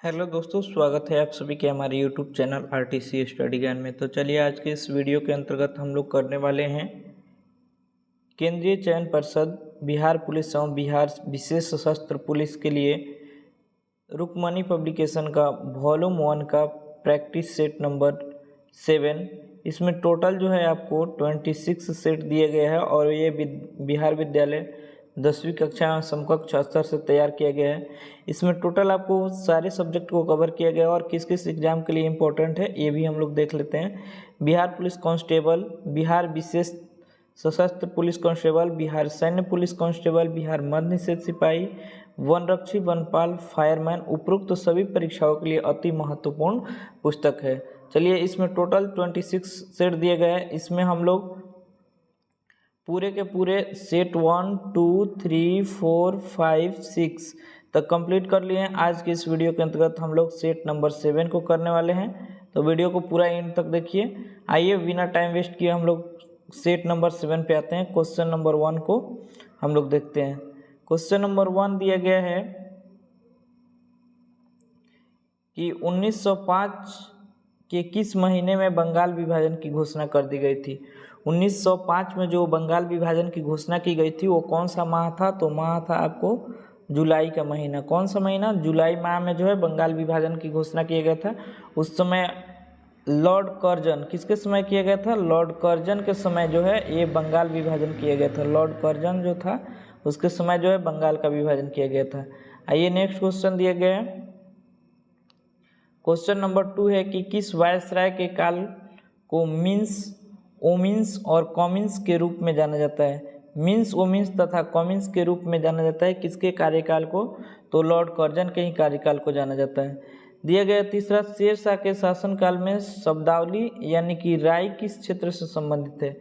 Hello दोस्तों, स्वागत है आप सभी के हमारे यूट्यूब चैनल आरटीसी स्टडी ज्ञान में। तो चलिए आज के इस वीडियो के अंतर्गत हम लोग करने वाले हैं केंद्रीय चयन पर्षद बिहार पुलिस एवं बिहार विशेष सशस्त्र पुलिस के लिए रुक्मणी पब्लिकेशन का वॉल्यूम 1 का प्रैक्टिस सेट नंबर 7। इसमें टोटल जो है आपको 26 सेट दिए गए हैं और ये बिहार विद्यालय 10वीं कक्षा समकक्ष स्तर से तैयार किया गया है। इसमें टोटल आपको सारे सब्जेक्ट को कवर किया गया है और किस किस एग्जाम के लिए इम्पोर्टेंट है ये भी हम लोग देख लेते हैं। बिहार पुलिस कांस्टेबल, बिहार विशेष सशस्त्र पुलिस कांस्टेबल, बिहार सैन्य पुलिस कांस्टेबल, बिहार मद्य निषेध सिपाही, वनरक्षी, वनपाल, फायरमैन, उपरोक्त सभी परीक्षाओं के लिए अति महत्वपूर्ण पुस्तक है। चलिए इसमें टोटल 26 सेट दिए गए हैं। इसमें हम लोग पूरे के पूरे सेट 1, 2, 3, 4, 5, 6 तक कंप्लीट कर लिए हैं। आज के इस वीडियो के अंतर्गत हम लोग सेट नंबर 7 को करने वाले हैं, तो वीडियो को पूरा एंड तक देखिए। आइए बिना टाइम वेस्ट किए हम लोग सेट नंबर 7 पे आते हैं। क्वेश्चन नंबर 1 को हम लोग देखते हैं। क्वेश्चन नंबर 1 दिया गया है कि 1905 के किस महीने में बंगाल विभाजन की घोषणा कर दी गई थी। 1905 में जो बंगाल विभाजन की घोषणा की गई थी वो कौन सा माह था? तो माह था आपको जुलाई का महीना। कौन सा महीना? जुलाई माह में जो है बंगाल विभाजन की घोषणा किया गया था। उस समय लॉर्ड कर्जन, किसके समय किया गया था? लॉर्ड कर्जन के समय जो है ये बंगाल विभाजन किया गया था। लॉर्ड कर्जन जो था उसके समय जो है बंगाल का विभाजन किया गया था। आइए नेक्स्ट क्वेश्चन दिया गया है। क्वेश्चन नंबर 2 है कि किस वायसराय के काल को मीन्स, ओमिन्स और कॉमिन्स के रूप में जाना जाता है? मीन्स, ओमिन्स तथा कॉमिन्स के रूप में जाना जाता है किसके कार्यकाल को? तो लॉर्ड कर्जन के ही कार्यकाल को जाना जाता है। दिया गया तीसरा, शेरशाह के शासनकाल में शब्दावली यानी कि राय किस क्षेत्र से संबंधित है?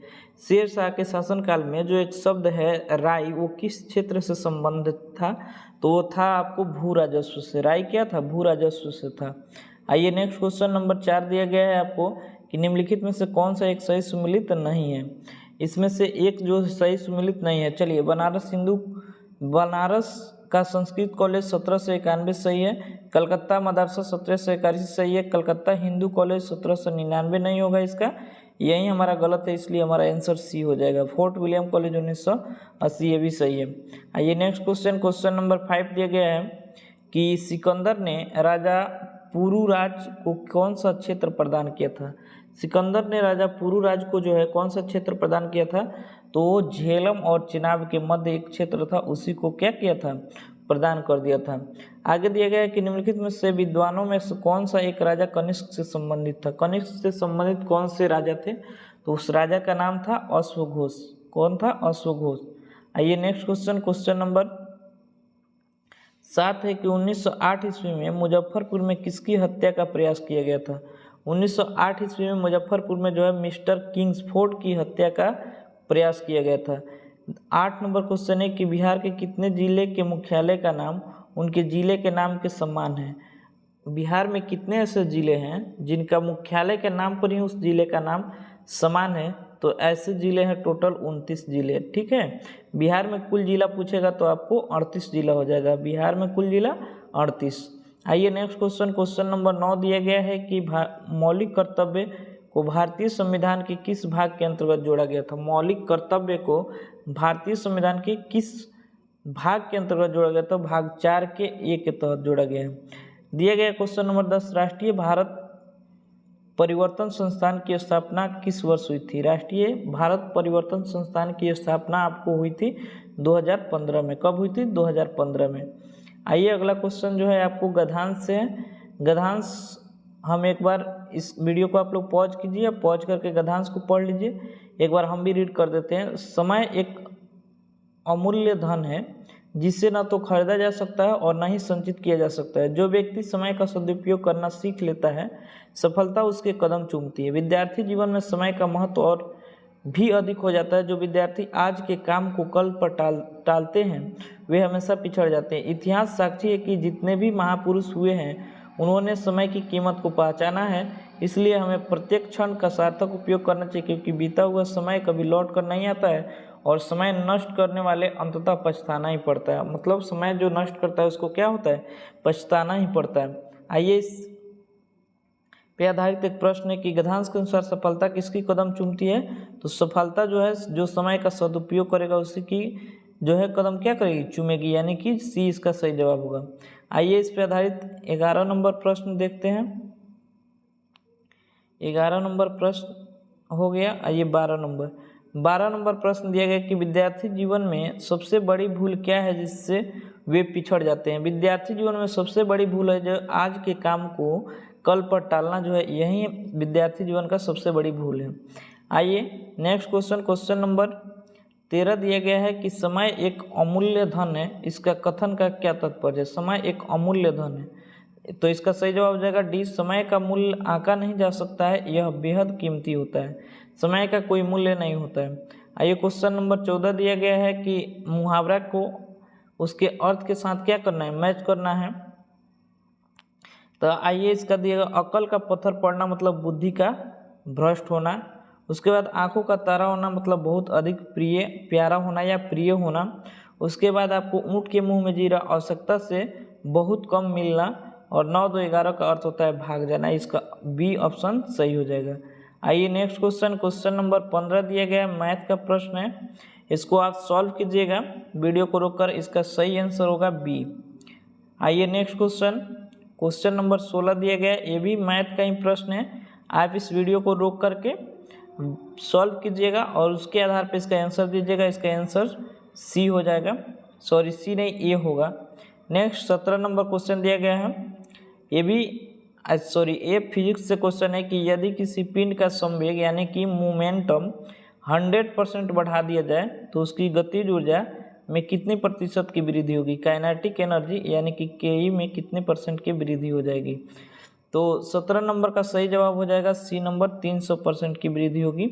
शेरशाह के शासनकाल में जो एक शब्द है राय, वो किस क्षेत्र से संबंधित था? तो वो था आपको भू राजस्व से। राय क्या था? भू राजस्व से था। आइए नेक्स्ट क्वेश्चन नंबर 4 दिया गया है आपको कि निम्नलिखित में से कौन सा एक सही सुमेलित नहीं है। इसमें से एक जो सही सुमेलित नहीं है, चलिए बनारस का संस्कृत कॉलेज 1791 सही है, कलकत्ता मदरसा 1781 सही है, कलकत्ता हिंदू कॉलेज 1799 नहीं होगा इसका, यही हमारा गलत है, इसलिए हमारा आंसर सी हो जाएगा। फोर्ट विलियम कॉलेज 1980 ये भी सही है। आइए नेक्स्ट क्वेश्चन नंबर 5 दिया गया है कि सिकंदर ने राजा पुरुराज को कौन सा क्षेत्र प्रदान किया था? सिकंदर ने राजा पुरुराज को जो है कौन सा क्षेत्र प्रदान किया था? तो झेलम और चिनाब के मध्य एक क्षेत्र था, उसी को क्या किया था? प्रदान कर दिया था। आगे दिया गया है कि निम्नलिखित में से विद्वानों में से कौन सा एक राजा कनिष्क से संबंधित था? कनिष्क से संबंधित कौन से राजा थे? तो उस राजा का नाम था अश्वघोष। कौन था? अश्वघोष। आइए नेक्स्ट क्वेश्चन नंबर 7 है कि 1908 ईस्वी में मुजफ्फरपुर में किसकी हत्या का प्रयास किया गया था? 1908 ईस्वी में मुजफ्फरपुर में जो है मिस्टर किंग्सफोर्ड की हत्या का प्रयास किया गया था। 8 नंबर क्वेश्चन है कि बिहार के कितने जिले के मुख्यालय का नाम उनके जिले के नाम के समान है? बिहार में कितने ऐसे जिले हैं जिनका मुख्यालय के नाम पर ही उस जिले का नाम समान है? तो ऐसे जिले हैं टोटल 29 जिले। ठीक है, बिहार में कुल जिला पूछेगा तो आपको 38 जिला हो जाएगा। बिहार में कुल जिला 38। आइए नेक्स्ट क्वेश्चन नंबर 9 दिया गया है कि मौलिक कर्तव्य को भारतीय संविधान के किस भाग के अंतर्गत जोड़ा गया था? मौलिक कर्तव्य को भारतीय संविधान के किस भाग के अंतर्गत जोड़ा गया था? भाग 4 के ए के तहत जोड़ा गया है। दिया गया क्वेश्चन नंबर 10, राष्ट्रीय भारत परिवर्तन संस्थान की स्थापना किस वर्ष हुई थी? राष्ट्रीय भारत परिवर्तन संस्थान की स्थापना आपको हुई थी 2015 में। कब हुई थी? 2015 में। आइए अगला क्वेश्चन जो है आपको गद्यांश से है। गद्यांश हम एक बार इस वीडियो को आप लोग पॉज कीजिए, पॉज करके गद्यांश को पढ़ लीजिए। एक बार हम भी रीड कर देते हैं। समय एक अमूल्य धन है जिसे न तो खरीदा जा सकता है और न ही संचित किया जा सकता है। जो व्यक्ति समय का सदुपयोग करना सीख लेता है, सफलता उसके कदम चूमती है। विद्यार्थी जीवन में समय का महत्व और भी अधिक हो जाता है। जो विद्यार्थी आज के काम को कल पर टालते हैं वे हमेशा पिछड़ जाते हैं। इतिहास साक्षी है कि जितने भी महापुरुष हुए हैं उन्होंने समय की कीमत को पहचाना है। इसलिए हमें प्रत्येक क्षण का सार्थक उपयोग करना चाहिए, क्योंकि बीता हुआ समय कभी लौट कर नहीं आता है और समय नष्ट करने वाले अंततः पछताना ही पड़ता है। मतलब समय जो नष्ट करता है उसको क्या होता है? पछताना ही पड़ता है। आइए इस पे आधारित एक प्रश्न है कि गद्यांश के अनुसार सफलता किसकी कदम चूमती है। तो सफलता जो है जो समय का सदुपयोग करेगा उसी की जो है कदम क्या करेगी, चूमेगी, यानी कि सी इसका सही जवाब होगा। आइए इस पे आधारित 11 नंबर प्रश्न देखते हैं। 11 नंबर प्रश्न हो गया। आइए 12 नंबर प्रश्न दिया गया कि विद्यार्थी जीवन में सबसे बड़ी भूल क्या है जिससे वे पिछड़ जाते हैं। विद्यार्थी जीवन में सबसे बड़ी भूल है जो आज के काम को कल पर टालना, जो है यही विद्यार्थी जीवन का सबसे बड़ी भूल है। आइए नेक्स्ट क्वेश्चन नंबर 13 दिया गया है कि समय एक अमूल्य धन है, इसका कथन का क्या तात्पर्य है। समय एक अमूल्य धन है, तो इसका सही जवाब हो जाएगा डी, समय का मूल्य आंका नहीं जा सकता है, यह बेहद कीमती होता है, समय का कोई मूल्य नहीं होता है। आइए क्वेश्चन नंबर 14 दिया गया है कि मुहावरा को उसके अर्थ के साथ क्या करना है, मैच करना है। तो आइए इसका दिया गया अकल का पत्थर पड़ना मतलब बुद्धि का भ्रष्ट होना। उसके बाद आंखों का तारा होना मतलब बहुत अधिक प्यारा होना या प्रिय होना। उसके बाद आपको ऊँट के मुंह में जीरा आवश्यकता से बहुत कम मिलना, और 9, 2, 11 का अर्थ होता है भाग जाना। इसका बी ऑप्शन सही हो जाएगा। आइए नेक्स्ट क्वेश्चन नंबर 15 दिया गया है, मैथ का प्रश्न है, इसको आप सॉल्व कीजिएगा वीडियो को रोककर। इसका सही आंसर होगा बी। आइए नेक्स्ट क्वेश्चन नंबर 16 दिया गया है, ये भी मैथ का ही प्रश्न है। आप इस वीडियो को रोक करके सॉल्व कीजिएगा और उसके आधार पर इसका आंसर दीजिएगा। इसका आंसर सी हो जाएगा, सॉरी सी नहीं ए होगा। नेक्स्ट 17 नंबर क्वेश्चन दिया गया है, ये भी ये फिजिक्स से क्वेश्चन है कि यदि किसी पिंड का संवेग यानी कि मोमेंटम 100% बढ़ा दिया जाए तो उसकी गतिज ऊर्जा में कितने प्रतिशत की वृद्धि होगी। काइनेटिक एनर्जी यानी कि के में कितने % की वृद्धि हो जाएगी। तो 17 नंबर का सही जवाब हो जाएगा सी नंबर, 300% की वृद्धि होगी।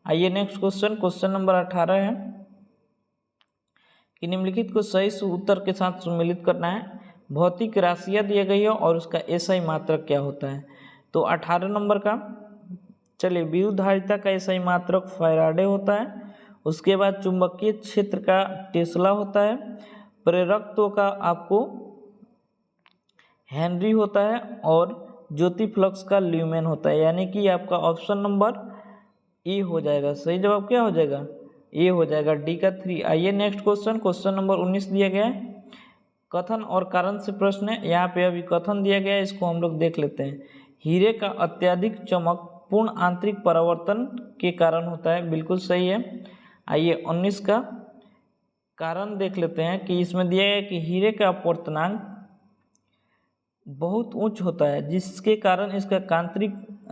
आइए नेक्स्ट क्वेश्चन नंबर 18 है कि निम्नलिखित को सही उत्तर के साथ सम्मिलित करना है। भौतिक राशियाँ दिया गई है और उसका एसआई मात्रक क्या होता है। तो 18 नंबर का चलिए विद्युत धारिता का एसआई मात्रक फैराडे होता है। उसके बाद चुंबकीय क्षेत्र का टेस्ला होता है। प्रेरकत्व का आपको हेनरी होता है और ज्योति फ्लक्स का ल्यूमेन होता है, यानी कि आपका ऑप्शन नंबर ए हो जाएगा। सही जवाब क्या हो जाएगा, ए हो जाएगा, डी का 3। आइए नेक्स्ट क्वेश्चन नंबर 19 दिया गया है, कथन और कारण से प्रश्न है। यहाँ पे अभी कथन दिया गया है, इसको हम लोग देख लेते हैं। हीरे का अत्यधिक चमक पूर्ण आंतरिक परावर्तन के कारण होता है, बिल्कुल सही है। आइए 19 का कारण देख लेते हैं कि इसमें दिया गया है कि हीरे का अपवर्तनांक बहुत उच्च होता है जिसके कारण इसका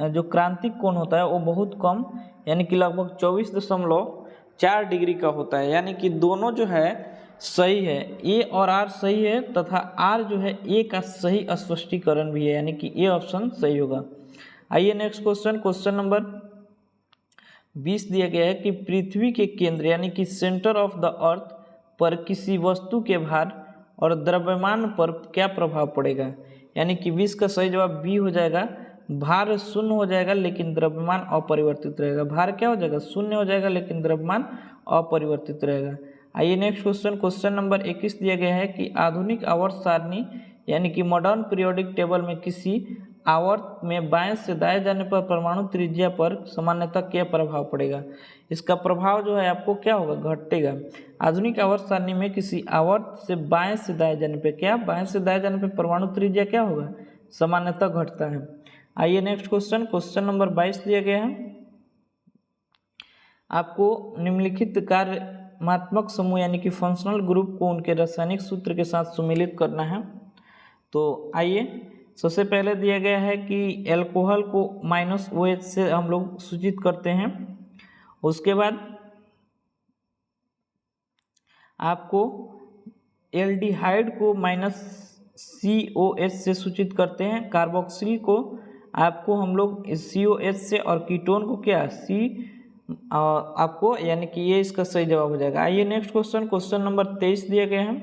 जो क्रांतिक कोण होता है वो बहुत कम, यानी कि लगभग 24.4 डिग्री का होता है। यानी कि दोनों जो है सही है, ए और आर सही है तथा आर जो है ए का सही स्पष्टीकरण भी है, यानी कि ए ऑप्शन सही होगा। आइए नेक्स्ट क्वेश्चन नंबर 20 दिया गया है कि पृथ्वी के केंद्र यानी कि सेंटर ऑफ द अर्थ पर किसी वस्तु के भार और द्रव्यमान पर क्या प्रभाव पड़ेगा। यानी कि 20 का सही जवाब बी हो जाएगा। भार शून्य हो जाएगा लेकिन द्रव्यमान अपरिवर्तित रहेगा। भार क्या हो जाएगा, शून्य हो जाएगा लेकिन द्रव्यमान अपरिवर्तित रहेगा। आइए नेक्स्ट क्वेश्चन नंबर 21 दिया गया है कि आधुनिक आवर्त सारणी यानी कि मॉडर्न पीरियोडिक टेबल में किसी आवर्त में बाएं से दाएं जाने पर परमाणु त्रिज्या पर सामान्यतः क्या प्रभाव पड़ेगा। इसका प्रभाव जो है आपको क्या होगा, घटेगा। आधुनिक आवर्त सारणी में किसी आवर्त से बाएं से दाएं जाने पर बाएं से दाएं जाने पर परमाणु त्रिज्या क्या होगा, सामान्यतः घटता है। आइए नेक्स्ट क्वेश्चन नंबर 22 दिया गया है, आपको निम्नलिखित कार्यात्मक समूह यानी कि फंक्शनल ग्रुप को उनके रासायनिक सूत्र के साथ सम्मिलित करना है। तो आइए सबसे पहले दिया गया है कि एल्कोहल को -OH से हम लोग सूचित करते हैं। उसके बाद आपको एल्डिहाइड को -COH से सूचित करते हैं। कार्बोक्सिल को आपको हम लोग COH से, और कीटोन को क्या आपको, यानी कि ये इसका सही जवाब हो जाएगा। आइए नेक्स्ट क्वेश्चन नंबर 23 दिया गया है।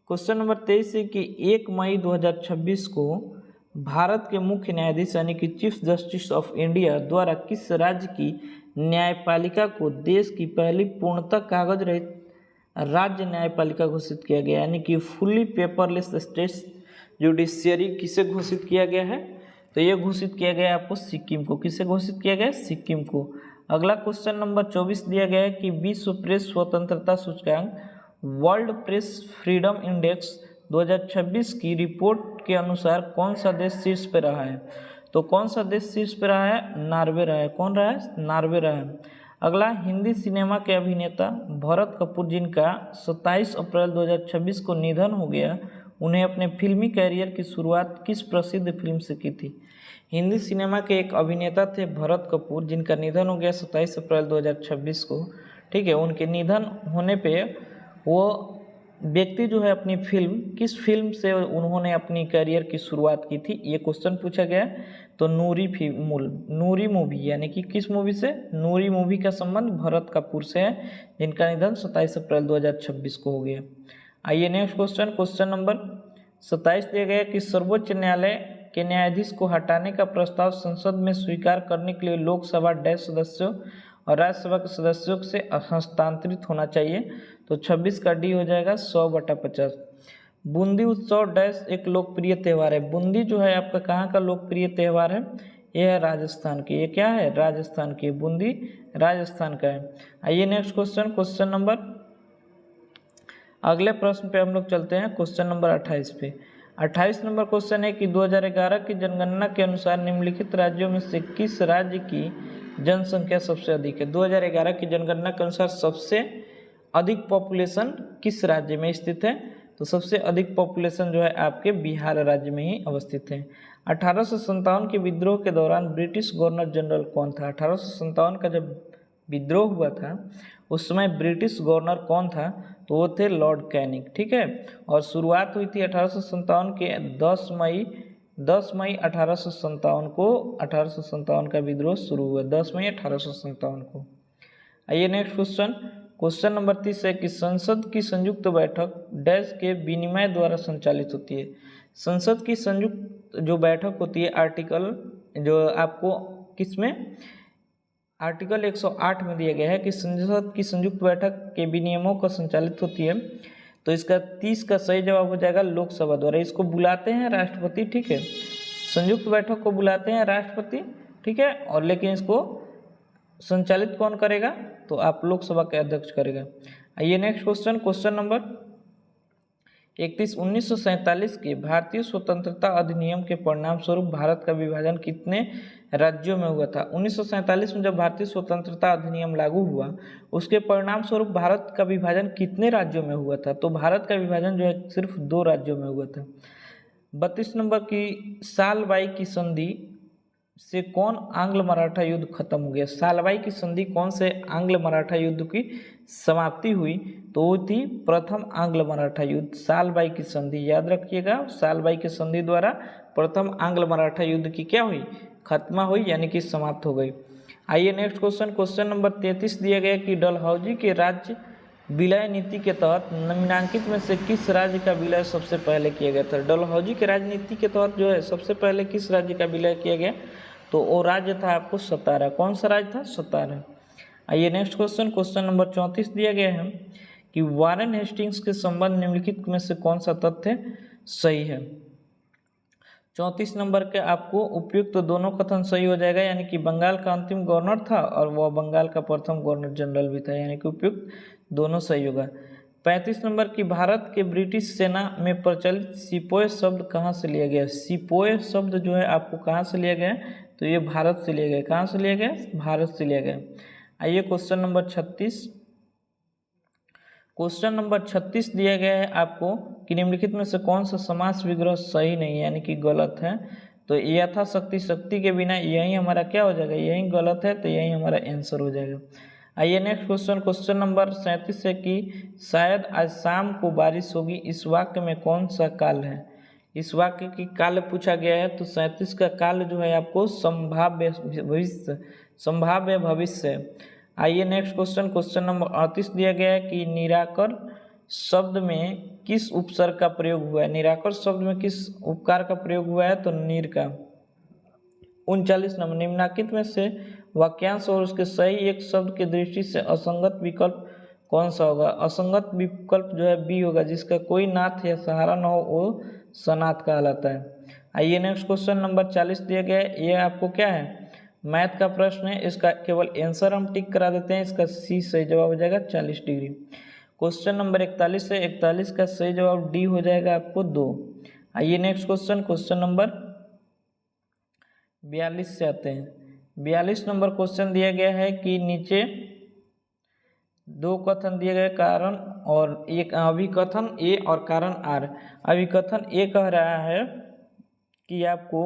क्वेश्चन नंबर 23 है कि 1 मई 2026 को भारत के मुख्य न्यायाधीश यानी कि चीफ जस्टिस ऑफ इंडिया द्वारा किस राज्य की न्यायपालिका को देश की पहली पूर्णतः कागज रहित राज्य न्यायपालिका घोषित किया गया, यानी कि फुल्ली पेपरलेस स्टेट जुडिशियरी किसे घोषित किया गया है? तो ये घोषित किया गया है आपको सिक्किम को। किसे घोषित किया गया है? सिक्किम को। अगला क्वेश्चन नंबर 24 दिया गया है कि विश्व प्रेस स्वतंत्रता सूचकांक वर्ल्ड प्रेस फ्रीडम इंडेक्स 2026 की रिपोर्ट के अनुसार कौन सा देश शीर्ष पे रहा है? तो कौन सा देश शीर्ष पे रहा है? नॉर्वे रहा है। कौन रहा है? नॉर्वे रहा है। अगला, हिंदी सिनेमा के अभिनेता भरत कपूर जिनका 27 अप्रैल 2026 को निधन हो गया, उन्हें अपने फिल्मी कैरियर की शुरुआत किस प्रसिद्ध फिल्म से की थी? हिंदी सिनेमा के एक अभिनेता थे भरत कपूर जिनका निधन हो गया 27 अप्रैल 2026 को। ठीक है, उनके निधन होने पे वो व्यक्ति जो है अपनी फिल्म, किस फिल्म से उन्होंने अपनी करियर की शुरुआत की थी, ये क्वेश्चन पूछा गया। तो नूरी मूवी, यानी कि किस मूवी से? नूरी मूवी का संबंध भरत कपूर से है जिनका निधन 27 अप्रैल 2026 को हो गया। आइए नेक्स्ट क्वेश्चन, क्वेश्चन नंबर 27 दिया गया कि सर्वोच्च न्यायालय के न्यायाधीश को हटाने का प्रस्ताव संसद में स्वीकार करने के लिए लोकसभा डैश सदस्यों और राज्यसभा के सदस्यों से हस्तांतरित होना चाहिए। तो 26 का डी हो जाएगा 100/50। बूंदी उत्सव डैश एक लोकप्रिय त्यौहार है। बूंदी जो है आपका कहाँ का लोकप्रिय त्यौहार है? यह है राजस्थान की। ये क्या है? राजस्थान की। बूंदी राजस्थान का है। आइए नेक्स्ट क्वेश्चन, क्वेश्चन नंबर, अगले प्रश्न पे हम लोग चलते हैं, क्वेश्चन नंबर 28 पे। 28 नंबर क्वेश्चन है कि 2011 की जनगणना के अनुसार निम्नलिखित राज्यों में से किस राज्य की जनसंख्या सबसे अधिक है? 2011 की जनगणना के अनुसार सबसे अधिक पॉपुलेशन किस राज्य में स्थित है? तो सबसे अधिक पॉपुलेशन जो है आपके बिहार राज्य में ही अवस्थित है। 1857 के विद्रोह के दौरान ब्रिटिश गवर्नर जनरल कौन था? 1857 का जब विद्रोह हुआ था उस समय ब्रिटिश गवर्नर कौन था? तो वो थे लॉर्ड कैनिंग। ठीक है, और शुरुआत हुई थी 1857 के 10 मई 1857 को। 1857 का विद्रोह शुरू हुआ 10 मई 1857 को। आइए नेक्स्ट क्वेश्चन, क्वेश्चन नंबर 30 है कि संसद की संयुक्त बैठक डैश के विनिमय द्वारा संचालित होती है। संसद की संयुक्त जो बैठक होती है, आर्टिकल जो आपको किसमें, आर्टिकल 108 में दिया गया है कि संसद की संयुक्त बैठक के विनियमों का संचालित होती है। तो इसका 30 का सही जवाब हो जाएगा लोकसभा द्वारा। इसको बुलाते हैं राष्ट्रपति। ठीक है, संयुक्त बैठक को बुलाते हैं राष्ट्रपति। ठीक है, और लेकिन इसको संचालित कौन करेगा? तो आप लोकसभा के अध्यक्ष करेगा। आइए नेक्स्ट क्वेश्चन, क्वेश्चन नंबर 31, 1947 के भारतीय स्वतंत्रता अधिनियम के परिणाम स्वरूप भारत का विभाजन कितने राज्यों में हुआ था? 1947 में जब भारतीय स्वतंत्रता अधिनियम लागू हुआ, उसके परिणाम स्वरूप भारत का विभाजन कितने राज्यों में हुआ था? तो भारत का विभाजन जो है सिर्फ 2 राज्यों में हुआ था। 32 नंबर की सालबाई की संधि से कौन आंग्ल मराठा युद्ध खत्म हो गया? सालबाई की संधि कौन से आंग्ल मराठा युद्ध की समाप्ति हुई? तो वो थी प्रथम आंग्ल मराठा युद्ध। सालबाई की संधि याद रखिएगा, सालबाई की संधि द्वारा प्रथम आंग्ल मराठा युद्ध की क्या हुई? खत्मा हुई, यानी कि समाप्त हो गई। आइए नेक्स्ट क्वेश्चन, क्वेश्चन नंबर 33 दिया गया कि डलहौजी के राज्य विलय नीति के तहत निम्नांकित में से किस राज्य का विलय सबसे पहले किया गया था? डलहौजी के राजनीति के तहत जो है सबसे पहले किस राज्य का विलय किया गया? तो वो राज्य था आपको सतारा। कौन सा राज्य था? सतारा। आइए नेक्स्ट क्वेश्चन, क्वेश्चन नंबर 34 दिया गया है कि वारेन हेस्टिंग्स के संबंध निम्नलिखित में से कौन सा तथ्य सही है? 34 नंबर के आपको उपयुक्त दोनों कथन सही हो जाएगा, यानी कि बंगाल का अंतिम गवर्नर था और वह बंगाल का प्रथम गवर्नर जनरल भी था, यानी कि उपयुक्त दोनों सही होगा। 35 नंबर की भारत के ब्रिटिश सेना में प्रचलित सिपोय शब्द कहाँ से लिया गया? सिपोय शब्द जो है आपको कहाँ से लिया गया? तो ये भारत से लिया गया। कहाँ से लिया गया? भारत से लिया गया। आइए क्वेश्चन नंबर 36, क्वेश्चन नंबर 36 दिया गया है आपको कि निम्नलिखित में से कौन सा समास विग्रह सही नहीं है, यानी कि गलत है? तो यथाशक्ति, शक्ति के बिना, यही हमारा क्या हो जाएगा? यही गलत है, तो यही हमारा आंसर हो जाएगा। आइए नेक्स्ट क्वेश्चन, क्वेश्चन नंबर 37 है कि शायद आज शाम को बारिश होगी, इस वाक्य में कौन सा काल है? इस वाक्य की काल पूछा गया है। तो 37 का काल जो है आपको संभाव्य भविष्य, संभाव्य भविष्य। आइए नेक्स्ट क्वेश्चन, क्वेश्चन नंबर 38 दिया गया है कि निराकर शब्द में किस उपसर्ग का प्रयोग हुआ है? निराकर शब्द में किस उपकार का प्रयोग हुआ है? तो नीर का। 39 नंबर, निम्नलिखित में से वाक्यांश और उसके सही एक शब्द की दृष्टि से असंगत विकल्प कौन सा होगा? असंगत विकल्प जो है बी होगा, जिसका कोई नाथ या सहारा न हो वो सनात कहलाता है। आइए नेक्स्ट क्वेश्चन नंबर 40 दिया गया है। ये आपको क्या है, मैथ का प्रश्न है, इसका केवल आंसर हम टिक करा देते हैं। इसका सी सही जवाब हो जाएगा 40 डिग्री। क्वेश्चन नंबर 41 है, 41 का सही जवाब डी हो जाएगा आपको 2। आइए नेक्स्ट क्वेश्चन, क्वेश्चन नंबर 42 से आते हैं। 42 नंबर क्वेश्चन दिया गया है कि नीचे दो कथन दिए गए, कारण और एक अभिकथन ए और कारण आर। अभिकथन ए कह रहा है कि आपको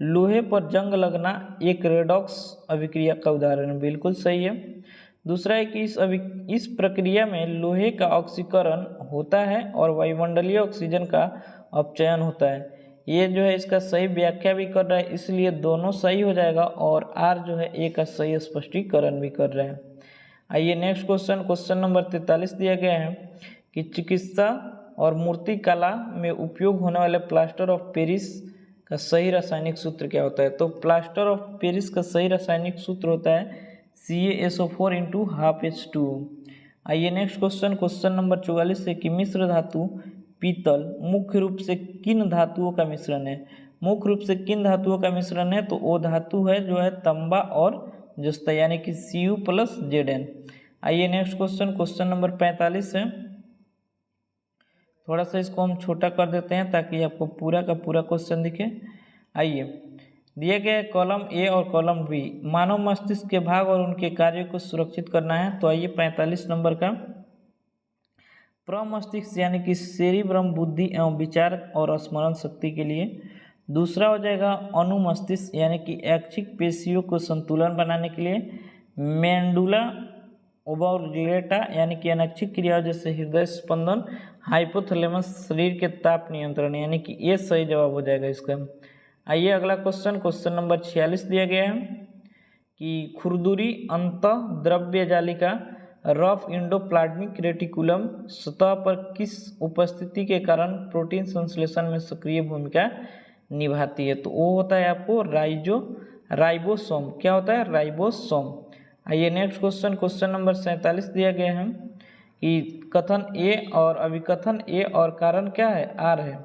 लोहे पर जंग लगना एक रेडॉक्स अभिक्रिया का उदाहरण है, बिल्कुल सही है। दूसरा है कि इस प्रक्रिया में लोहे का ऑक्सीकरण होता है और वायुमंडलीय ऑक्सीजन का अपचयन होता है। ये जो है इसका सही व्याख्या भी कर रहा है, इसलिए दोनों सही हो जाएगा, और आर जो है ए का सही स्पष्टीकरण भी कर रहा है। आइए नेक्स्ट क्वेश्चन, क्वेश्चन नंबर 43 दिया गया है कि चिकित्सा और मूर्तिकला में उपयोग होने वाले प्लास्टर ऑफ पेरिस का सही रासायनिक सूत्र क्या होता है। तो प्लास्टर ऑफ पेरिस का सही रासायनिक सूत्र होता है CaSO4 × 12H2। आइए नेक्स्ट क्वेश्चन, क्वेश्चन नंबर 44 है कि मिश्र धातु पीतल मुख्य रूप से किन धातुओं का मिश्रण है। मुख्य रूप से किन धातुओं का मिश्रण है, तो वो धातु है जो है तांबा और जस्ता, यानी कि Cu+Zn। आइए नेक्स्ट क्वेश्चन, क्वेश्चन नंबर 45 है। थोड़ा सा इसको हम छोटा कर देते हैं ताकि आपको पूरा का पूरा क्वेश्चन दिखे। आइए, दिए गए कॉलम ए और कॉलम बी, मानव मस्तिष्क के भाग और उनके कार्यों को सुरक्षित करना है। तो आइए 45 नंबर का, प्रमस्तिष्क यानी कि सेरिब्रम बुद्धि एवं विचार और स्मरण शक्ति के लिए। दूसरा हो जाएगा अनुमस्तिष्क यानी कि ऐच्छिक पेशियों को संतुलन बनाने के लिए। मेंडुला ओबलेटा यानी कि अनैच्छिक क्रियाओं जैसे हृदय स्पंदन। हाइपोथैलेमस शरीर के ताप नियंत्रण, यानी कि ये सही जवाब हो जाएगा इसका। आइए अगला क्वेश्चन, क्वेश्चन नंबर 46 दिया गया है कि खुरदुरी अंतः द्रव्य जालिका रफ इंडोप्लाज्मिक रेटिकुलम सतह पर किस उपस्थिति के कारण प्रोटीन संश्लेषण में सक्रिय भूमिका निभाती है। तो वो होता है आपको राइबोसोम। क्या होता है, राइबोसोम। आइए नेक्स्ट क्वेश्चन, क्वेश्चन नंबर 47 दिया गया है कि कथन ए और अभिकथन ए और कारण क्या है, आर है।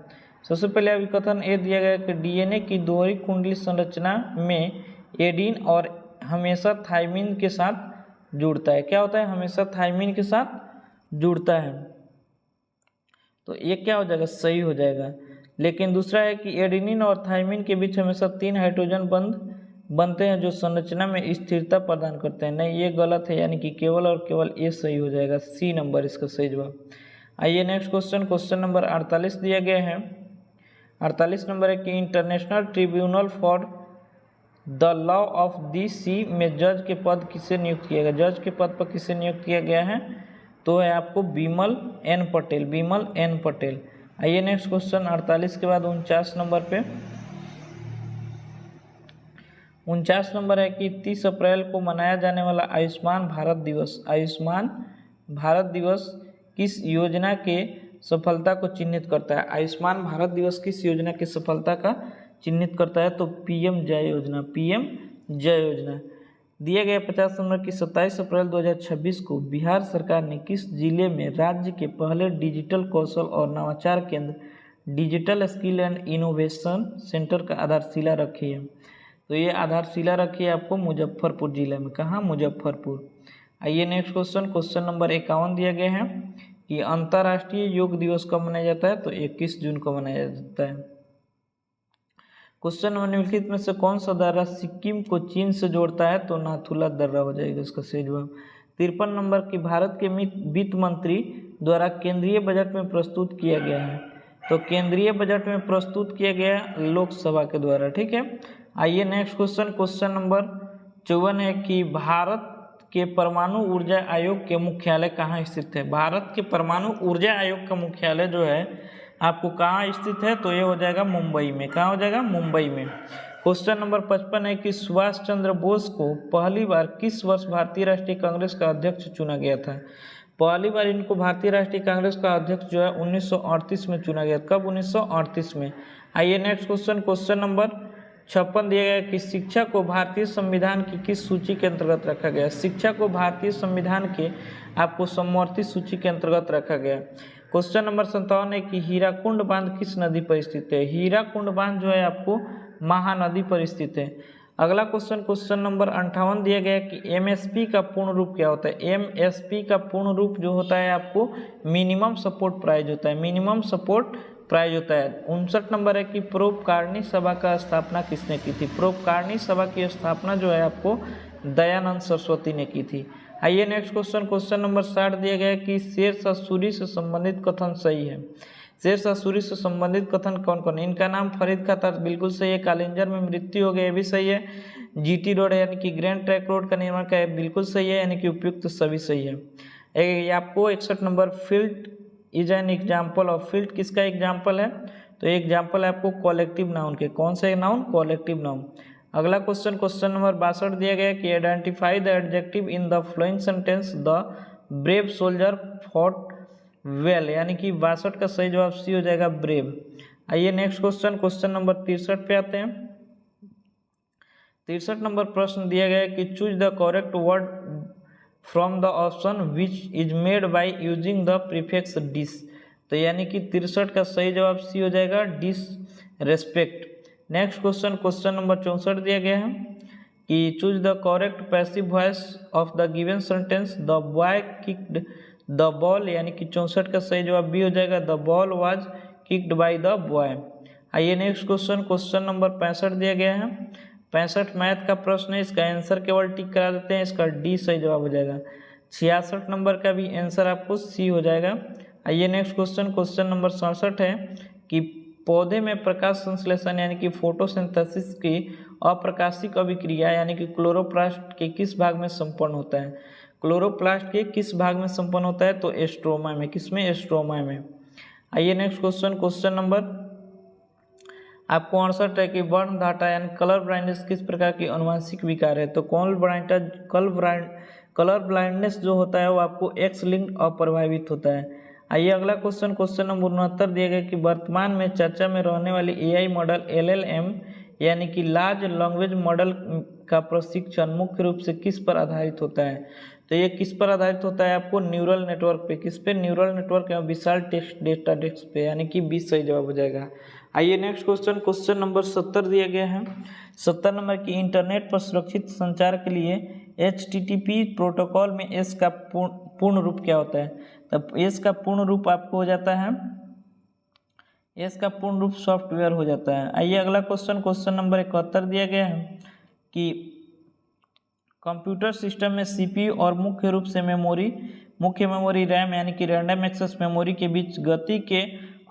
सबसे पहले अभिकथन ए दिया गया कि डीएनए की दोहरी कुंडली संरचना में एडीन और हमेशा थाइमिन के साथ जुड़ता है। क्या होता है, हमेशा थाइमिन के साथ जुड़ता है। तो ये क्या हो जाएगा, सही हो जाएगा। लेकिन दूसरा है कि एडेनिन और थाइमिन के बीच हमेशा 3 हाइड्रोजन बंध बनते हैं जो संरचना में स्थिरता प्रदान करते हैं। नहीं, ये गलत है, यानी कि केवल और केवल ए सही हो जाएगा, सी नंबर इसका सही जवाब। आइए नेक्स्ट क्वेश्चन, क्वेश्चन नंबर 48 दिया गया है। 48 नंबर है कि International Tribunal for the Law of the Sea में जज के पद किसे नियुक्त किया गया। जज के पद पर किसे नियुक्त किया गया है, तो है आपको बिमल एन पटेल, बिमल एन पटेल। आइए नेक्स्ट क्वेश्चन, 48 के बाद 49 नंबर पे 49 नंबर है कि 30 अप्रैल को मनाया जाने वाला आयुष्मान भारत दिवस, आयुष्मान भारत दिवस किस योजना के सफलता को चिन्हित करता है। आयुष्मान भारत दिवस किस योजना की सफलता का चिन्हित करता है, तो पीएम जय योजना, पीएम जय योजना। दिया गया 50 नंबर की 27 अप्रैल 2026 को बिहार सरकार ने किस जिले में राज्य के पहले डिजिटल कौशल और नवाचार केंद्र digital skill and innovation centre का आधारशिला रखी है। तो ये आधारशिला रखी है आपको मुजफ्फरपुर जिले में। कहाँ, मुजफ्फरपुर। आइए नेक्स्ट क्वेश्चन, क्वेश्चन नंबर 51 दिया गया है कि अंतर्राष्ट्रीय योग दिवस कब मनाया जाता है, तो 21 जून को मनाया जाता है। क्वेश्चन निम्नलिखित में से कौन सा दर्रा सिक्किम को चीन से जोड़ता है, तो नाथुला दर्रा हो जाएगा इसका सही जवाब। 53 नंबर की भारत के वित्त मंत्री द्वारा केंद्रीय बजट में प्रस्तुत किया गया है, तो केंद्रीय बजट में प्रस्तुत किया गया लोकसभा के द्वारा, ठीक है। आइए नेक्स्ट क्वेश्चन, क्वेश्चन नंबर 54 है कि भारत के परमाणु ऊर्जा आयोग के मुख्यालय कहाँ स्थित है। भारत के परमाणु ऊर्जा आयोग का मुख्यालय जो है आपको कहाँ स्थित है, तो ये हो जाएगा मुंबई में। कहाँ हो जाएगा, मुंबई में। क्वेश्चन नंबर 55 है कि सुभाष चंद्र बोस को पहली बार किस वर्ष भारतीय राष्ट्रीय कांग्रेस का अध्यक्ष चुना गया था। पहली बार इनको भारतीय राष्ट्रीय कांग्रेस का अध्यक्ष जो है 1938 में चुना गया। कब, 1938 में। आइए नेक्स्ट क्वेश्चन, क्वेश्चन नंबर 56 दिया गया कि शिक्षा को भारतीय संविधान की किस सूची के अंतर्गत रखा गया। शिक्षा को भारतीय संविधान के आपको समवर्ती सूची के अंतर्गत रखा गया। क्वेश्चन नंबर 57 है कि हीराकुंड बांध किस नदी पर स्थित है। हीराकुंड बांध जो है आपको महानदी पर स्थित है। अगला क्वेश्चन नंबर 58 दिया गया है कि एमएसपी का पूर्ण रूप क्या होता है। एमएसपी का पूर्ण रूप जो होता है आपको मिनिमम सपोर्ट प्राइस होता है, मिनिमम सपोर्ट प्राइज होता है। 59 नंबर है कि परोपकारिणी सभा का स्थापना किसने की थी। परोपकारिणी सभा की स्थापना जो है आपको दयानंद सरस्वती ने की थी। आइए नेक्स्ट क्वेश्चन नंबर 60 दिया गया है कि शेरशाह सूरी से संबंधित कथन सही है। शेरशाह सूरी से संबंधित कथन कौन कौन है। इनका नाम फरीद का था, बिल्कुल सही है। कालिंजर में मृत्यु हो गई, ये भी सही है। जीटी रोड यानी कि ग्रैंड ट्रैंक रोड का निर्माण किया, बिल्कुल सही है, यानी कि उपयुक्त सभी सही है। आपको 61 number field is an example of. Field किसका एग्जाम्पल है, तो एग्जाम्पल है आपको कॉलेक्टिव नाउन के। कौन से नाउन, कॉलेक्टिव नाउन। अगला क्वेश्चन नंबर 62 दिया गया कि identify the adjective in the following sentence the brave soldier fought well, यानी कि 62 का सही जवाब सी हो जाएगा, ब्रेव। आइए नेक्स्ट क्वेश्चन नंबर 63 पे आते हैं। 63 नंबर प्रश्न दिया गया है कि choose the correct word from the option which is made by using the prefix dis. तो यानी कि 63 का सही जवाब सी हो जाएगा, disrespect. Next question number 64 दिया गया है कि choose the correct passive voice of the given sentence the boy kicked the ball, यानी कि 64 का सही जवाब बी हो जाएगा, the ball was kicked by the boy. आइए नेक्स्ट क्वेश्चन नंबर 65 दिया गया है। 65 मैथ का प्रश्न है, इसका आंसर केवल टिक करा देते हैं, इसका डी सही जवाब हो जाएगा। 66 नंबर का भी आंसर आपको सी हो जाएगा। आइए नेक्स्ट क्वेश्चन नंबर 67 है कि पौधे में प्रकाश संश्लेषण यानी कि फोटोसिंथेसिस की अप्रकाशिक अभिक्रिया यानी कि क्लोरोप्लास्ट के किस भाग में संपन्न होता है। क्लोरोप्लास्ट के किस भाग में संपन्न होता है, तो एस्ट्रोमा में। किसमें, एस्ट्रोमा में। आइए नेक्स्ट क्वेश्चन नंबर आपको 68 है कि वर्ण घाटा यानी कलर ब्लाइंडनेस किस प्रकार की अनुवांशिक विकार है। तो कलर ब्लाइंडनेस जो होता है वो आपको एक्स लिंक्ड अप्रभावित होता है। आइए अगला क्वेश्चन नंबर 69 दिया गया कि वर्तमान में चर्चा में रहने वाली एआई मॉडल LLM यानी कि लार्ज लैंग्वेज मॉडल का प्रशिक्षण मुख्य रूप से किस पर आधारित होता है। तो ये किस पर आधारित होता है, आपको न्यूरल नेटवर्क पे। किस पे, न्यूरल नेटवर्क या विशाल टेक्स्ट डेटा डेस्क पे, यानी कि 20 सही जवाब हो जाएगा। आइए नेक्स्ट क्वेश्चन नंबर 70 दिया गया है। 70 नंबर की इंटरनेट पर सुरक्षित संचार के लिए HTTP प्रोटोकॉल में एस का पूर्ण रूप क्या होता है। तब एस का पूर्ण रूप आपको हो जाता है, एस का पूर्ण रूप सॉफ्टवेयर हो जाता है। आइए अगला क्वेश्चन नंबर 71 दिया गया है कि कंप्यूटर सिस्टम में CPU और मुख्य मेमोरी रैम यानी कि रैंडम एक्सेस मेमोरी के बीच गति के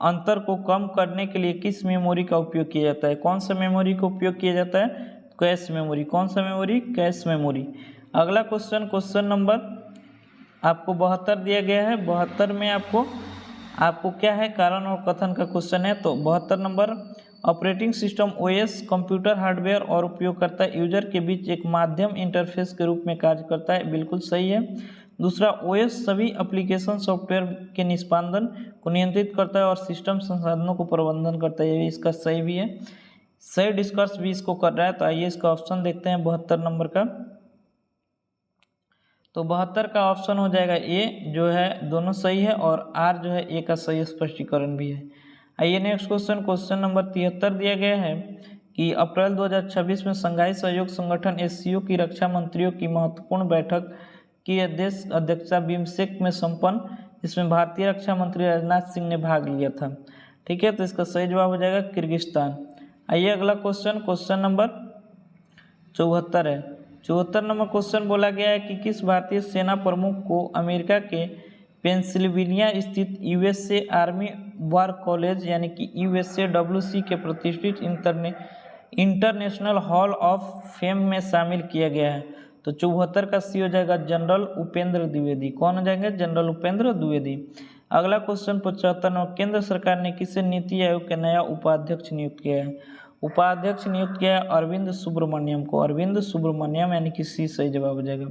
अंतर को कम करने के लिए किस मेमोरी का उपयोग किया जाता है। कौन सा मेमोरी का उपयोग किया जाता है, कैश मेमोरी। कौन सा मेमोरी, कैश मेमोरी। अगला क्वेश्चन नंबर आपको 72 दिया गया है। 72 में आपको क्या है, कारण और कथन का क्वेश्चन है। तो 72 number operating system OS computer hardware और उपयोगकर्ता यूजर के बीच एक माध्यम इंटरफेस के रूप में कार्य करता है, बिल्कुल सही है। दूसरा, OS सभी एप्लीकेशन सॉफ्टवेयर के निष्पादन को नियंत्रित करता है और सिस्टम संसाधनों को प्रबंधन करता है, ये इसका सही भी है। सही डिस्कर्स भी इसको कर रहा है। तो आइए इसका ऑप्शन देखते हैं 72 नंबर का। तो 72 का ऑप्शन हो जाएगा ए, जो है दोनों सही है, और आर जो है ए का सही स्पष्टीकरण भी है। आइए नेक्स्ट क्वेश्चन नंबर 73 दिया गया है कि अप्रैल 2026 में शंघाई सहयोग संगठन SCO की रक्षा मंत्रियों की महत्वपूर्ण बैठक की अध्यक्षता बिम्स्टेक में संपन्न, इसमें भारतीय रक्षा मंत्री राजनाथ सिंह ने भाग लिया था। ठीक है, तो इसका सही जवाब हो जाएगा किर्गिस्तान। आइए अगला क्वेश्चन नंबर 74 है। 74 नंबर क्वेश्चन बोला गया है कि किस भारतीय सेना प्रमुख को अमेरिका के पेंसिल्वेनिया स्थित USA आर्मी वार कॉलेज यानी कि USAWC के प्रतिष्ठित इंटरनेशनल हॉल ऑफ फेम में शामिल किया गया है। तो 74 का सी हो जाएगा जनरल उपेंद्र द्विवेदी। कौन हो जाएंगे, जनरल उपेंद्र द्विवेदी। अगला क्वेश्चन 75 केंद्र सरकार ने किसे नीति आयोग का नया उपाध्यक्ष नियुक्त किया है। उपाध्यक्ष नियुक्त किया है अरविंद सुब्रमण्यम को। अरविंद सुब्रमण्यम यानी कि सी सही जवाब हो जाएगा।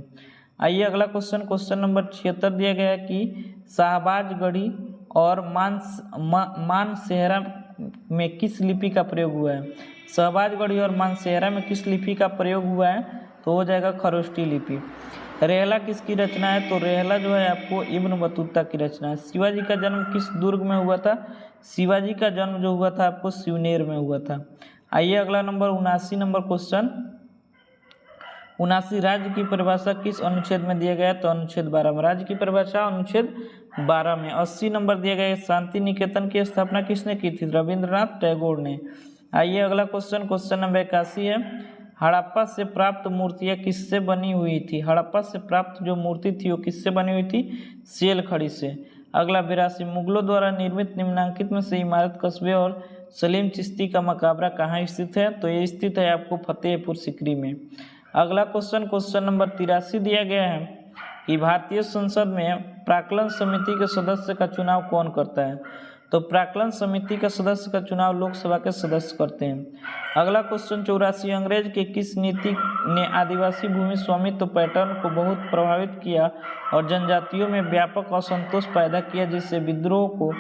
आइए अगला क्वेश्चन नंबर 76 दिया गया है कि शाहबाजगढ़ी और मानसेहरा में किस लिपि का प्रयोग हुआ है। शाहबाजगढ़ी और मानसेहरा में किस लिपि का प्रयोग हुआ है, तो हो जाएगा खरोष्टी लिपि। रेहला किसकी रचना है? तो रेहला जो है आपको इब्न बतूता की रचना है। शिवाजी का जन्म किस दुर्ग में हुआ था? शिवाजी का जन्म जो हुआ था आपको सिवनेर में हुआ था। आइए अगला नंबर 79 नंबर क्वेश्चन। 79 राज्य की परिभाषा किस अनुच्छेद में दिया गया है? तो अनुच्छेद 12 में। राज्य की परिभाषा अनुच्छेद 12 में। 80 नंबर दिया गया है, शांति निकेतन की स्थापना किसने की थी? रविंद्रनाथ टैगोर ने। आइए अगला क्वेश्चन, क्वेश्चन नंबर 81 है, हड़प्पा से प्राप्त मूर्तियाँ किससे बनी हुई थी? हड़प्पा से प्राप्त जो मूर्ति थी वो किससे बनी हुई थी? सेल खड़ी से। अगला 82, मुगलों द्वारा निर्मित निम्नलिखित में से इमारत, कस्बे और सलीम चिश्ती का मकबरा कहाँ स्थित है? तो ये स्थित है आपको फतेहपुर सीकरी में। अगला क्वेश्चन, क्वेश्चन नंबर 83 दिया गया है कि भारतीय संसद में प्राक्कलन समिति के सदस्य का चुनाव कौन करता है? तो प्राक्कलन समिति का सदस्य का चुनाव लोकसभा के सदस्य करते हैं। अगला क्वेश्चन 84, अंग्रेज के किस नीति ने आदिवासी भूमि स्वामित्व पैटर्न को बहुत प्रभावित किया और जनजातियों में व्यापक असंतोष पैदा किया, जिससे विद्रोह को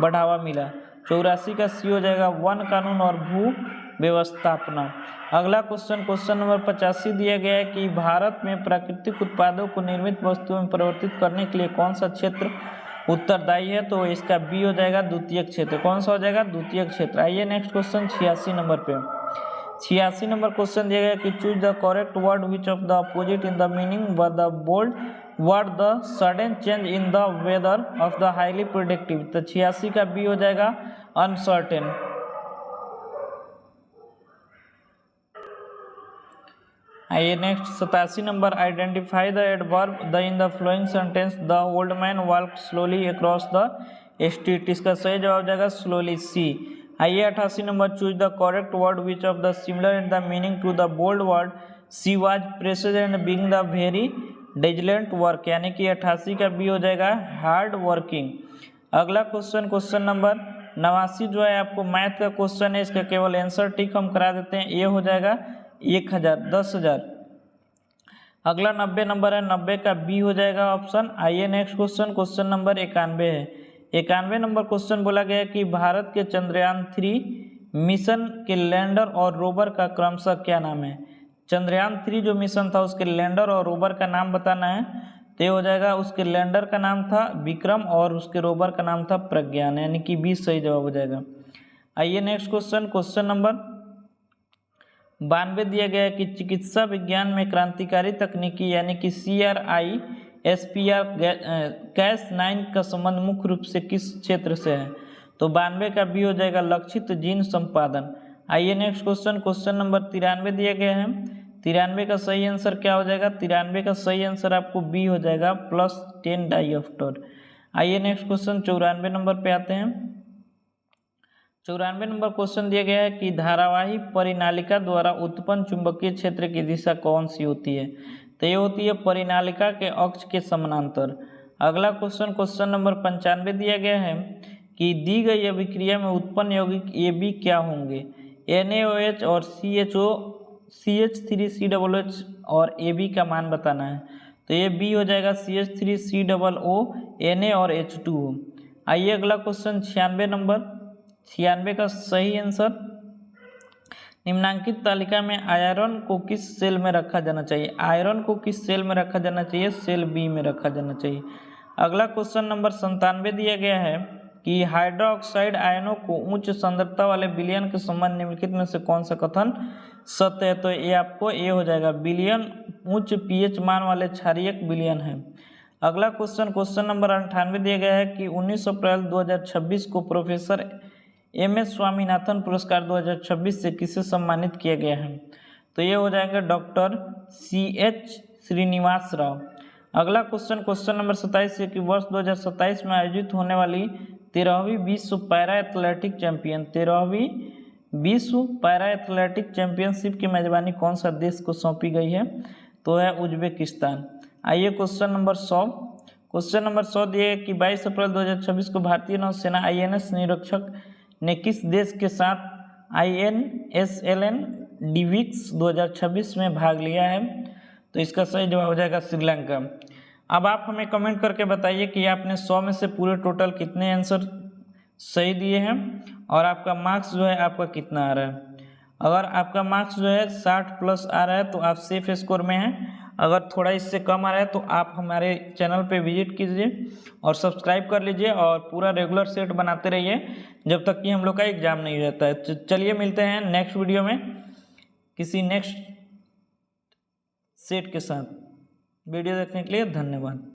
बढ़ावा मिला? 84 का सी हो जाएगा वन कानून और भू व्यवस्थापना। अगला क्वेश्चन, क्वेश्चन नंबर 85 दिया गया है कि भारत में प्राकृतिक उत्पादों को निर्मित वस्तुओं में परिवर्तित करने के लिए कौन सा क्षेत्र उत्तरदायी है? तो इसका बी हो जाएगा द्वितीयक क्षेत्र। कौन सा हो जाएगा? द्वितीयक क्षेत्र। आइए नेक्स्ट क्वेश्चन 86 नंबर पे। 86 नंबर क्वेश्चन दिया गया कि choose the correct word which of the opposite in the meaning of the bold word the sudden change in the weather of the highly predictive. तो 86 का बी हो जाएगा uncertain. आइए next 87 number, identify the adverb the in the following sentence the old man walk slowly across the street. इसका सही जवाब जाएगा slowly, C. आइए 88 number, choose the correct word which of the similar in the meaning to the bold word she was pressed and being the very diligent work, यानी कि 88 का B हो जाएगा हार्ड वर्किंग। अगला क्वेश्चन, क्वेश्चन नंबर 89 जो है आपको math का क्वेश्चन है, इसका केवल आंसर टिक हम करा देते हैं, ये हो जाएगा 1000 10,000। अगला 90 नंबर है, 90 का बी हो जाएगा ऑप्शन। आइए नेक्स्ट क्वेश्चन, क्वेश्चन नंबर 91 है। 91 नंबर क्वेश्चन बोला गया है कि भारत के चंद्रयान 3 मिशन के लैंडर और रोवर का क्रमशः क्या नाम है? चंद्रयान 3 जो मिशन था उसके लैंडर और रोवर का नाम बताना है। तो ये हो जाएगा, उसके लैंडर का नाम था विक्रम और उसके रोवर का नाम था प्रज्ञान, यानी कि बी सही जवाब हो जाएगा। आइए नेक्स्ट क्वेश्चन, क्वेश्चन नंबर 92 दिया गया है कि चिकित्सा विज्ञान में क्रांतिकारी तकनीकी यानी कि CRISPR Cas9 का संबंध मुख्य रूप से किस क्षेत्र से है? तो 92 का बी हो जाएगा लक्षित जीन संपादन। आइए नेक्स्ट क्वेश्चन, क्वेश्चन नंबर 93 दिया गया है। 93 का सही आंसर क्या हो जाएगा? 93 का सही आंसर आपको बी हो जाएगा +10 डाइऑप्टर। आइए नेक्स्ट क्वेश्चन 94 नंबर पे आते हैं। 94 नंबर क्वेश्चन दिया गया है कि धारावाही परिनालिका द्वारा उत्पन्न चुंबकीय क्षेत्र की दिशा कौन सी होती है? तो ये होती है परिनालिका के अक्ष के समानांतर। अगला क्वेश्चन, क्वेश्चन नंबर 95 दिया गया है कि दी गई अभिक्रिया में उत्पन्न यौगिक AB क्या होंगे? NaOH और CH3COOH और AB का मान बताना है। तो ये बी हो जाएगा CH3COO Na और H2O। आइए अगला क्वेश्चन 96 नंबर, 96 का सही आंसर, निम्नांकित तालिका में आयरन को किस सेल में रखा जाना चाहिए? आयरन को किस सेल में रखा जाना चाहिए? सेल बी में रखा जाना चाहिए। अगला क्वेश्चन नंबर 97 दिया गया है कि हाइड्रोक्साइड आयनों को उच्च सांद्रता वाले विलयन के संबंध निम्नलिखित में से कौन सा कथन सत्य है? तो ये आपको ये हो जाएगा, विलयन उच्च pH मान वाले क्षारीयक विलयन है। अगला क्वेश्चन, क्वेश्चन नंबर 98 दिया गया है कि 19 अप्रैल 2026 को प्रोफेसर MS स्वामीनाथन पुरस्कार 2026 से किसे सम्मानित किया गया है? तो ये हो जाएगा डॉक्टर CH श्रीनिवास राव। अगला क्वेश्चन, क्वेश्चन नंबर 27 है कि वर्ष 2027 में आयोजित होने वाली 13वीं विश्व पैरा एथलेटिक चैंपियन 13वीं विश्व पैरा एथलेटिक चैंपियनशिप की मेजबानी कौन सा देश को सौंपी गई है? तो है उज्बेकिस्तान। आइए क्वेश्चन नंबर 100, क्वेश्चन नंबर 100 दिए कि 22 अप्रैल 2026 को भारतीय नौसेना INS निरीक्षक ने किस देश के साथ INSLN डिविक्स 2026 में भाग लिया है? तो इसका सही जवाब हो जाएगा श्रीलंका। अब आप हमें कमेंट करके बताइए कि आपने 100 में से पूरे टोटल कितने आंसर सही दिए हैं और आपका मार्क्स जो है आपका कितना आ रहा है। अगर आपका मार्क्स जो है 60 प्लस आ रहा है तो आप सेफ स्कोर में हैं। अगर थोड़ा इससे कम आ रहा है तो आप हमारे चैनल पे विजिट कीजिए और सब्सक्राइब कर लीजिए और पूरा रेगुलर सेट बनाते रहिए जब तक कि हम लोग का एग्ज़ाम नहीं हो जाता है। चलिए मिलते हैं नेक्स्ट वीडियो में किसी नेक्स्ट सेट के साथ। वीडियो देखने के लिए धन्यवाद।